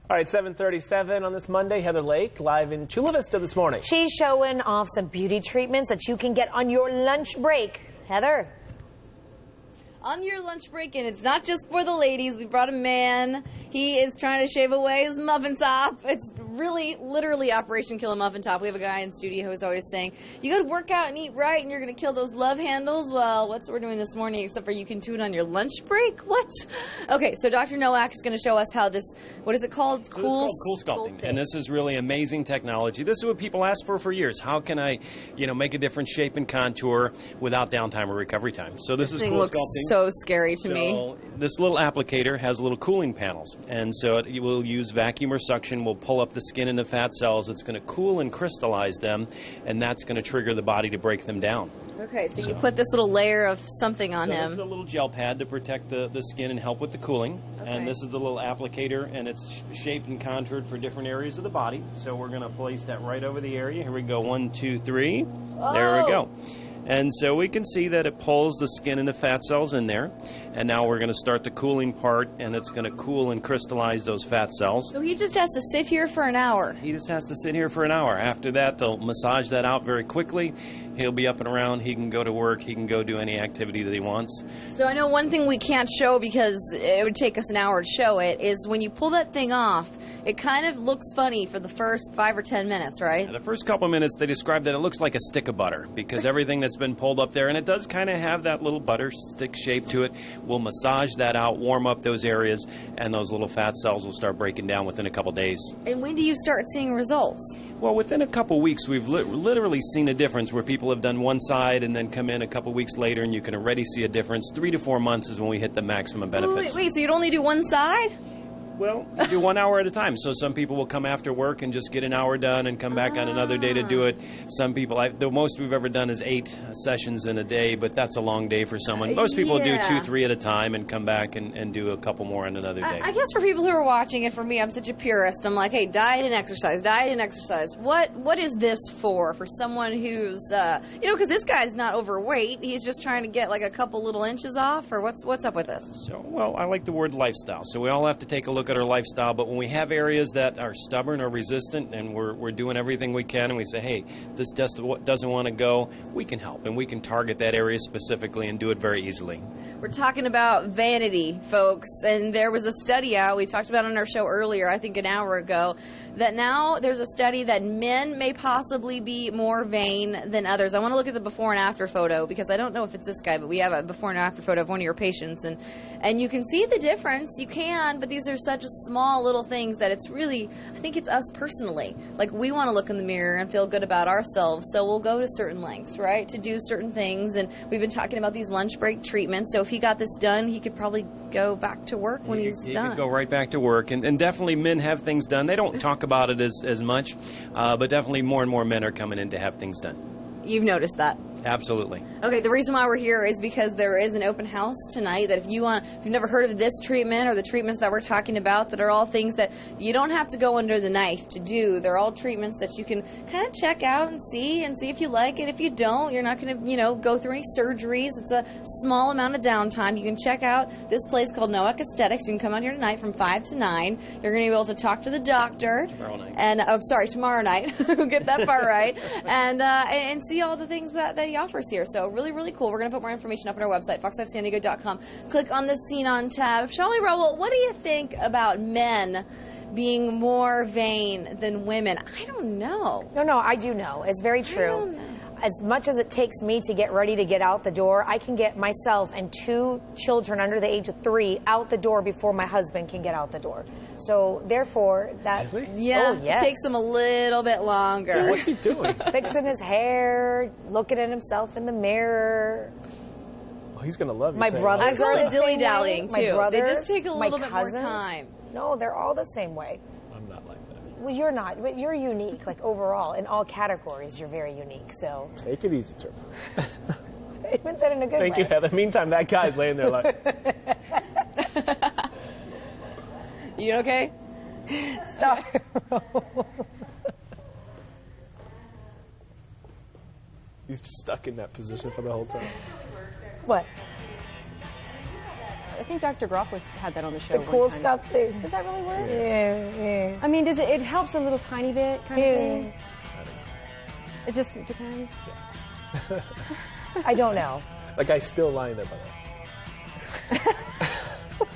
All right, 7:37 on this Monday. Heather Lake live in Chula Vista this morning. She's showing off some beauty treatments that you can get on your lunch break. Heather. On your lunch break, and it's not just for the ladies. We brought a man. He is trying to shave away his muffin top. It's really, literally Operation Kill a Muffin Top. We have a guy in studio who's always saying, you got to work out and eat right, and you're going to kill those love handles. Well, what's what we're doing this morning, except for you can do it on your lunch break? What? Okay, so Dr. Nowak is going to show us how this, what is it called? It's called CoolSculpting, and this is really amazing technology. This is what people asked for years. How can I, make a different shape and contour without downtime or recovery time? So this is CoolSculpting. So scary to me. This little applicator has little cooling panels, and so it will use vacuum or suction. We'll pull up the skin and the fat cells. It's going to cool and crystallize them, and that's going to trigger the body to break them down. Okay, so you put this little layer of something on him. This is a little gel pad to protect the skin and help with the cooling. Okay. And this is the little applicator, and it's shaped and contoured for different areas of the body. So we're going to place that right over the area. Here we go, 1, 2, 3. Oh. There we go. And so we can see that it pulls the skin and the fat cells in there. And now we're going to start the cooling part, and it's going to cool and crystallize those fat cells. So he just has to sit here for an hour. He just has to sit here for an hour. After that, they'll massage that out very quickly. He'll be up and around. He can go to work. He can go do any activity that he wants. So I know one thing we can't show because it would take us an hour to show it is when you pull that thing off, it kind of looks funny for the first 5 or 10 minutes, right? The first couple minutes, they describe that it looks like a stick of butter because everything that's been pulled up there, and it does kind of have that little butter stick shape to it. We'll massage that out, warm up those areas, and those little fat cells will start breaking down within a couple days. And when do you start seeing results? Well, within a couple weeks, we've literally seen a difference where people have done one side and then come in a couple weeks later, and you can already see a difference. 3 to 4 months is when we hit the maximum benefits. Wait, so you'd only do one side? Well, you do 1 hour at a time. So some people will come after work and just get an hour done and come back on another day to do it. Some people, the most we've ever done is 8 sessions in a day, but that's a long day for someone. Most people do 2, 3 at a time and come back and do a couple more on another day. I guess for people who are watching, and for me, I'm such a purist. I'm like, hey, diet and exercise, diet and exercise. What is this for someone who's, because this guy's not overweight. He's just trying to get like a couple little inches off, or what's up with this? So, well, I like the word lifestyle. So we all have to take a look at our lifestyle, but when we have areas that are stubborn or resistant and we're doing everything we can and we say, hey, this just doesn't want to go, we can help and we can target that area specifically and do it very easily. We're talking about vanity, folks, and there was a study out, we talked about on our show earlier, I think an hour ago, that now there's a study that men may possibly be more vain than others. I want to look at the before and after photo because I don't know if it's this guy, but we have a before and after photo of one of your patients, and you can see the difference. You can, but these are such small little things that it's really, I think it's us personally. Like, we want to look in the mirror and feel good about ourselves, so we'll go to certain lengths, right, to do certain things. And we've been talking about these lunch break treatments, so if he got this done, he could probably go back to work when he's done. He could go right back to work, and definitely men have things done. They don't talk about it as much, but definitely more and more men are coming in to have things done. You've noticed that? Absolutely. Okay, the reason why we're here is because there is an open house tonight that if you've never heard of this treatment or the treatments that we're talking about that are all things that you don't have to go under the knife to do. They're all treatments that you can kind of check out and see if you like it. If you don't, you're not going to, go through any surgeries. It's a small amount of downtime. You can check out this place called Nowak Aesthetics. You can come out here tonight from 5 to 9. You're going to be able to talk to the doctor. Tomorrow night. And, tomorrow night. Get that part right. And see all the things that he offers here. So really, really cool. We're going to put more information up on our website, fox5sandiego.com. Click on the Scene On tab. Charlie Rowell, what do you think about men being more vain than women? I don't know. No, I do know. It's very true. I don't know. As much as it takes me to get ready to get out the door, I can get myself and 2 children under the age of 3 out the door before my husband can get out the door. So therefore, that it takes him a little bit longer. Yeah, what's he doing? Fixing his hair, looking at himself in the mirror. Oh, he's gonna love you. My brothers I call are it dilly-dallying too. They just take a little bit more cousins. time. No, they're all the same way. I'm not like that. Well, you're not. But you're unique. Like overall, in all categories, you're very unique. So take it easy, Turbo. I meant that in a good way. Thank you, Heather. Meantime, that guy's laying there like. You okay? Stop. He's just stuck in that position for the whole time. What? I think Dr. Groff had that on the show. The CoolSculpting. Does that really work? Yeah. I mean, it helps a little tiny bit kind of thing? It just depends. I don't know. Like, I still lying there, by the way.